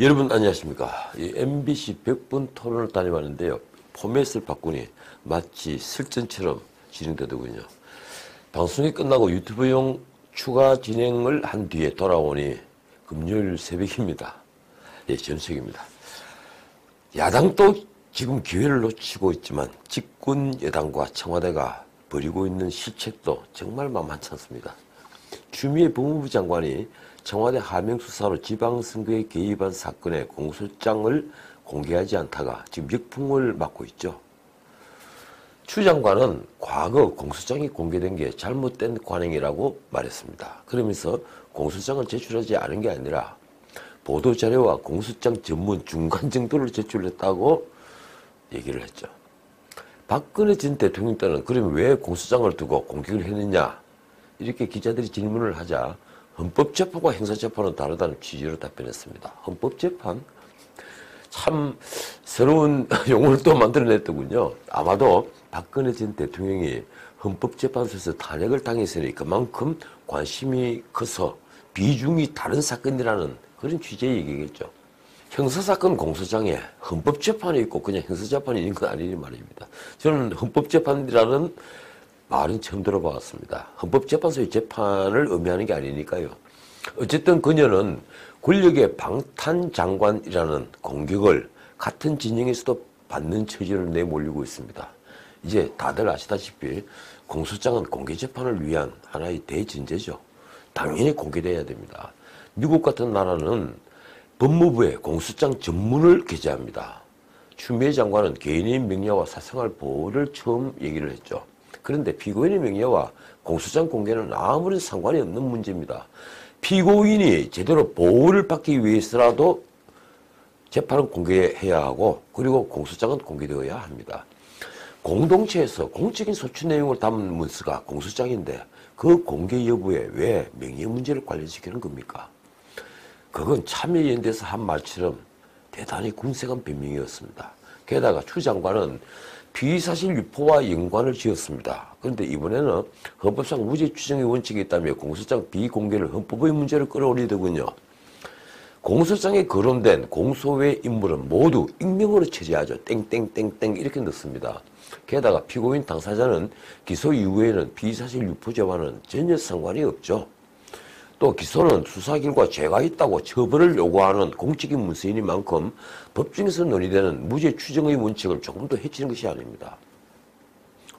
여러분 안녕하십니까. 이 MBC 100분 토론을 다녀왔는데요. 포맷을 바꾸니 마치 설전처럼 진행되더군요. 방송이 끝나고 유튜브용 추가 진행을 한 뒤에 돌아오니 금요일 새벽입니다. 예, 전색입니다. 야당도 지금 기회를 놓치고 있지만 집권 여당과 청와대가 벌이고 있는 실책도 정말 만만치 않습니다. 추미애 법무부 장관이 청와대 하명 수사로 지방선거에 개입한 사건의 공소장을 공개하지 않다가 지금 역풍을 맞고 있죠. 추 장관은 과거 공소장이 공개된 게 잘못된 관행이라고 말했습니다. 그러면서 공소장을 제출하지 않은 게 아니라 보도자료와 공소장 전문 중간 정도를 제출했다고 얘기를 했죠. 박근혜 전 대통령 때는 그러면 왜 공소장을 두고 공격을 했느냐 이렇게 기자들이 질문을 하자 헌법재판과 행사재판은 다르다는 취지로 답변했습니다. 헌법재판? 참 새로운 용어를 또 만들어냈더군요. 아마도 박근혜 전 대통령이 헌법재판소에서 탄핵을 당했으니 그만큼 관심이 커서 비중이 다른 사건이라는 그런 취지의 얘기겠죠. 형사사건 공소장에 헌법재판이 있고 그냥 형사재판이 있는 건 아니니 말입니다. 저는 헌법재판이라는 말은 처음 들어봤습니다. 헌법재판소의 재판을 의미하는 게 아니니까요. 어쨌든 그녀는 권력의 방탄장관이라는 공격을 같은 진영에서도 받는 처지를 내몰리고 있습니다. 이제 다들 아시다시피 공소장은 공개재판을 위한 하나의 대전제죠. 당연히 공개돼야 됩니다. 미국 같은 나라는 법무부에 공소장 전문을 게재합니다. 추미애 장관은 개인의 명예와 사생활 보호를 처음 얘기를 했죠. 그런데 피고인의 명예와 공소장 공개는 아무런 상관이 없는 문제입니다. 피고인이 제대로 보호를 받기 위해서라도 재판은 공개해야 하고 그리고 공소장은 공개되어야 합니다. 공동체에서 공적인 소추 내용을 담은 문서가 공소장인데 그 공개 여부에 왜 명예 문제를 관련시키는 겁니까? 그건 참여연대에서 한 말처럼 대단히 궁색한 변명이었습니다. 게다가 추 장관은 피의사실 유포와 연관을 지었습니다. 그런데 이번에는 헌법상 무죄 추정의 원칙이 있다며 공소장 비공개를 헌법의 문제로 끌어올리더군요. 공소장에 거론된 공소외 인물은 모두 익명으로 처리하죠. 땡땡땡땡 이렇게 넣습니다. 게다가 피고인 당사자는 기소 이후에는 피의사실 유포죄와는 전혀 상관이 없죠. 또 기소는 수사 결과 죄가 있다고 처벌을 요구하는 공적인 문서이니만큼 법정에서 논의되는 무죄 추정의 원칙을 조금 더 해치는 것이 아닙니다.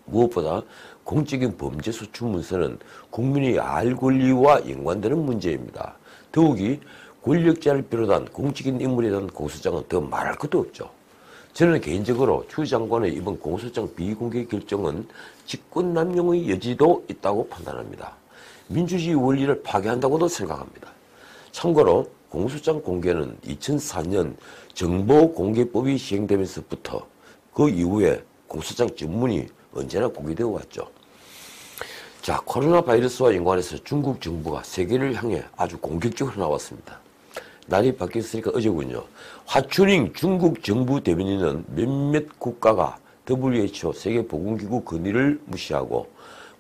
무엇보다 공적인 범죄 소추 문서는 국민이 알 권리와 연관되는 문제입니다. 더욱이 권력자를 비롯한 공적인 인물에 대한 공소장은 더 말할 것도 없죠. 저는 개인적으로 추 장관의 이번 공소장 비공개 결정은 직권남용의 여지도 있다고 판단합니다. 민주주의 원리를 파괴한다고도 생각합니다. 참고로 공소장 공개는 2004년 정보공개법이 시행되면서부터 그 이후에 공소장 전문이 언제나 공개되어 왔죠. 자, 코로나 바이러스와 연관해서 중국 정부가 세계를 향해 아주 공격적으로 나왔습니다. 날이 바뀌었으니까 어제군요. 화춘잉 중국 정부 대변인은 몇몇 국가가 WHO 세계보건기구 건의를 무시하고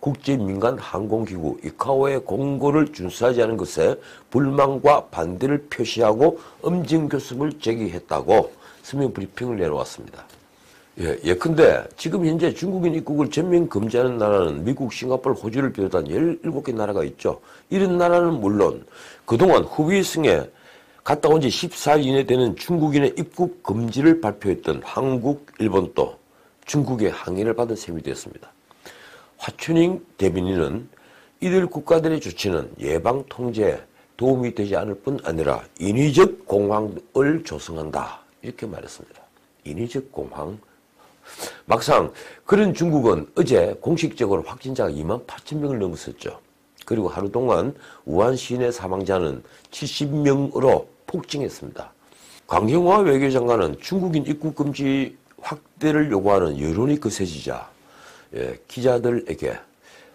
국제민간항공기구 이카오의 공고를 준수하지 않은 것에 불만과 반대를 표시하고 엄정교섭을 제기했다고 서면 브리핑을 내놓았습니다. 예컨대 지금 현재 중국인 입국을 전면 금지하는 나라는 미국, 싱가포르, 호주를 비롯한 17개 나라가 있죠. 이런 나라는 물론 그동안 후베이성에 갔다 온 지 14일 이내 되는 중국인의 입국 금지를 발표했던 한국, 일본도 중국의 항의를 받은 셈이 되었습니다. 화춘잉 대변인은 이들 국가들의 조치는 예방 통제에 도움이 되지 않을 뿐 아니라 인위적 공황을 조성한다 이렇게 말했습니다. 인위적 공황. 막상 그런 중국은 어제 공식적으로 확진자가 28,000명을 넘었었죠. 그리고 하루 동안 우한 시내 사망자는 70명으로 폭증했습니다. 강경화 외교장관은 중국인 입국 금지 확대를 요구하는 여론이 거세지자 기자들에게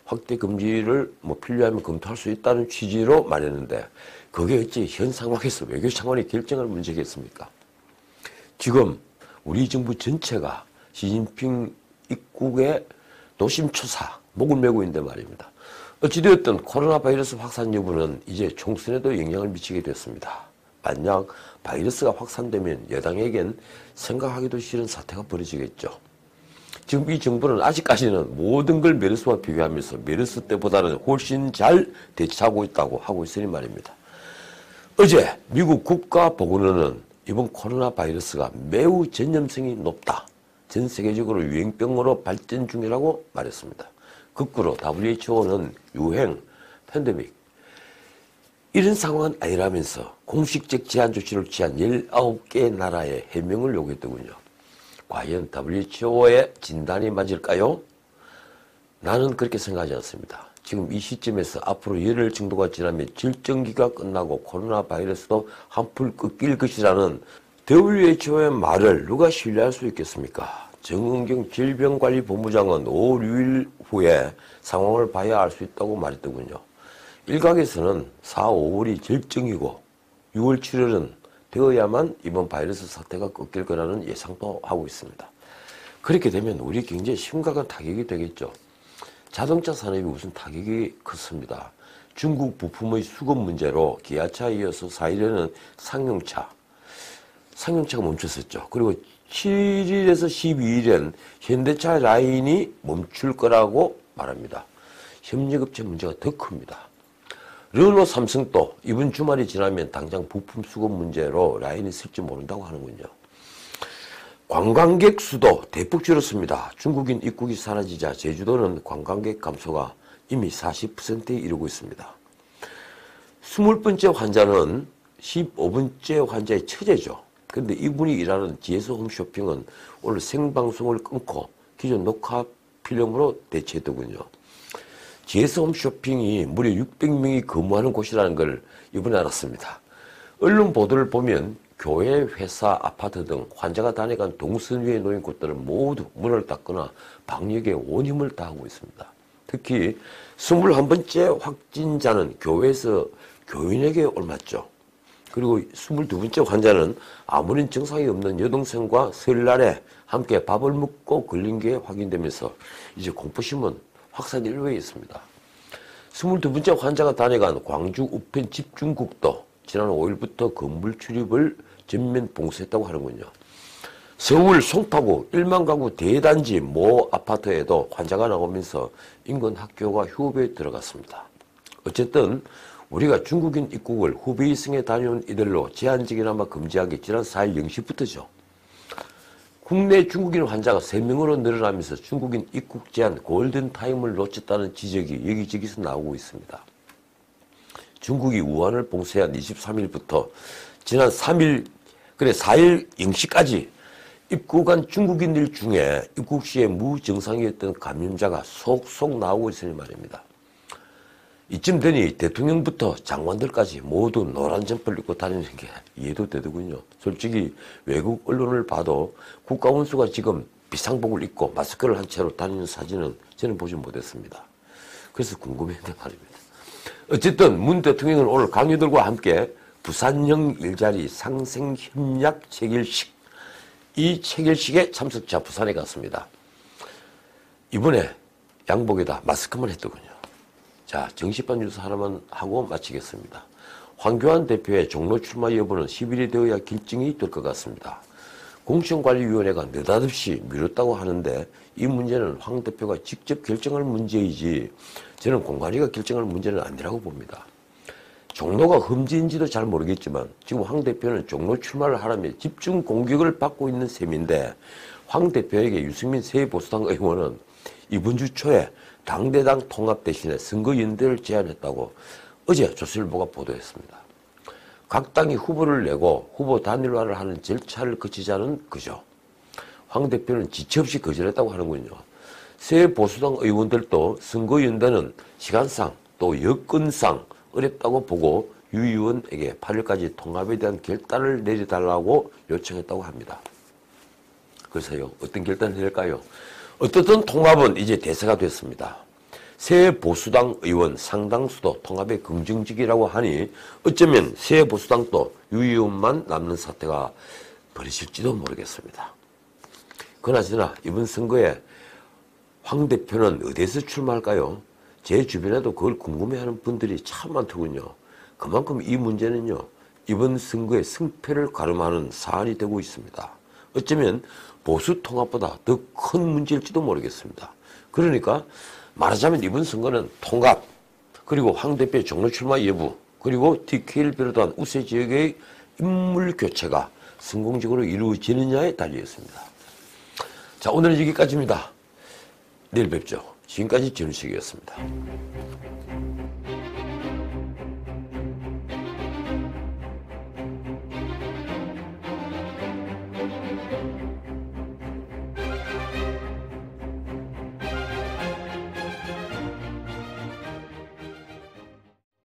확대 금지를 필요하면 검토할 수 있다는 취지로 말했는데 그게 어찌 현 상황에서 외교장관이 결정할 문제겠습니까? 지금 우리 정부 전체가 시진핑 입국의 노심초사 목을 메고 있는데 말입니다. 어찌되었든 코로나 바이러스 확산 여부는 이제 총선에도 영향을 미치게 됐습니다. 만약 바이러스가 확산되면 여당에겐 생각하기도 싫은 사태가 벌어지겠죠. 지금 이 정부는 아직까지는 모든 걸 메르스와 비교하면서 메르스 때보다는 훨씬 잘 대처하고 있다고 하고 있으니 말입니다. 어제 미국 국가보건원은 이번 코로나 바이러스가 매우 전염성이 높다. 전 세계적으로 유행병으로 발전 중이라고 말했습니다. 거꾸로 WHO는 유행, 팬데믹 이런 상황은 아니라면서 공식적 제한 조치를 취한 19개 나라의 해명을 요구했더군요. 과연 WHO의 진단이 맞을까요? 나는 그렇게 생각하지 않습니다. 지금 이 시점에서 앞으로 열흘 정도가 지나면 질병기가 끝나고 코로나 바이러스도 한풀 꺾일 것이라는 WHO의 말을 누가 신뢰할 수 있겠습니까? 정은경 질병관리본부장은 5월 6일 후에 상황을 봐야 알 수 있다고 말했더군요. 일각에서는 4, 5월이 절정이고 6월, 7월은 되어야만 이번 바이러스 사태가 꺾일 거라는 예상도 하고 있습니다. 그렇게 되면 우리 경제에 심각한 타격이 되겠죠. 자동차 산업이 우선 타격이 컸습니다. 중국 부품의 수급 문제로 기아차에 이어서 4일에는 상용차가 멈췄었죠. 그리고 7일에서 12일엔 현대차 라인이 멈출 거라고 말합니다. 협력업체 문제가 더 큽니다. 르노, 삼성도 이번 주말이 지나면 당장 부품 수급 문제로 라인이 쓸지 모른다고 하는군요. 관광객 수도 대폭 줄었습니다. 중국인 입국이 사라지자 제주도는 관광객 감소가 이미 40%에 이르고 있습니다. 20번째 환자는 15번째 환자의 처제죠. 그런데 이분이 일하는 GS 홈쇼핑은 오늘 생방송을 끊고 기존 녹화 필름으로 대체했더군요. GS 홈쇼핑이 무려 600명이 근무하는 곳이라는 걸 이번에 알았습니다. 언론 보도를 보면 교회, 회사, 아파트 등 환자가 다녀간 동선 위에 놓인 곳들은 모두 문을 닫거나 방역에 온 힘을 다하고 있습니다. 특히 21번째 확진자는 교회에서 교인에게 옮았죠. 그리고 22번째 환자는 아무런 증상이 없는 여동생과 설날에 함께 밥을 먹고 걸린 게 확인되면서 이제 공포심은 확산 일로에 있습니다. 22번째 환자가 다녀간 광주 우편 집중국도 지난 5일부터 건물 출입을 전면 봉쇄했다고 하는군요. 서울 송파구 1만 가구 대단지 모 아파트에도 환자가 나오면서 인근 학교가 휴업에 들어갔습니다. 어쨌든 우리가 중국인 입국을 후베이 성에 다녀온 이들로 제한적이나마 금지하기 지난 4일 0시부터죠. 국내 중국인 환자가 3명으로 늘어나면서 중국인 입국 제한 골든타임을 놓쳤다는 지적이 여기저기서 나오고 있습니다. 중국이 우한을 봉쇄한 23일부터 지난 4일 0시까지 입국한 중국인들 중에 입국 시에 무증상이었던 감염자가 속속 나오고 있으니 말입니다. 이쯤 되니 대통령부터 장관들까지 모두 노란 점퍼를 입고 다니는 게 이해도 되더군요. 솔직히 외국 언론을 봐도 국가원수가 지금 비상복을 입고 마스크를 한 채로 다니는 사진은 저는 보지 못했습니다. 그래서 궁금했는데 말입니다. 어쨌든 문 대통령은 오늘 강요들과 함께 부산형 일자리 상생협약 체결식, 이 체결식에 참석자 부산에 갔습니다. 이번에 양복에다 마스크만 했더군요. 자, 정식반 뉴스 하나만 하고 마치겠습니다. 황교안 대표의 종로 출마 여부는 10일이 되어야 결정이 될 것 같습니다. 공천관리위원회가 느닷없이 미뤘다고 하는데 이 문제는 황 대표가 직접 결정할 문제이지 저는 공관위가 결정할 문제는 아니라고 봅니다. 종로가 흠지인지도 잘 모르겠지만 지금 황 대표는 종로 출마를 하라며 집중 공격을 받고 있는 셈인데 황 대표에게 유승민 새보수당 의원은 이번 주 초에 당대당 통합 대신에 선거연대를 제안했다고 어제 조선일보가 보도했습니다. 각 당이 후보를 내고 후보 단일화를 하는 절차를 거치자는 거죠. 황 대표는 지체 없이 거절했다고 하는군요. 새 보수당 의원들도 선거연대는 시간상 또 여건상 어렵다고 보고 유 의원에게 8일까지 통합에 대한 결단을 내려달라고 요청했다고 합니다. 그래서요, 어떤 결단을 내릴까요? 어떻든 통합은 이제 대세가 됐습니다. 새 보수당 의원 상당수도 통합에 긍정적이라고 하니 어쩌면 새 보수당도 유 의원만 남는 사태가 벌어질지도 모르겠습니다. 그나저나 이번 선거에 황 대표는 어디에서 출마할까요? 제 주변에도 그걸 궁금해하는 분들이 참 많더군요. 그만큼 이 문제는요, 이번 선거의 승패를 가름하는 사안이 되고 있습니다. 어쩌면 보수 통합보다 더 큰 문제일지도 모르겠습니다. 그러니까 말하자면 이번 선거는 통합, 그리고 황 대표의 종로 출마 여부, 그리고 DK를 비롯한 우세 지역의 인물 교체가 성공적으로 이루어지느냐에 달려있습니다. 자, 오늘은 여기까지입니다. 내일 뵙죠. 지금까지 전우식이었습니다.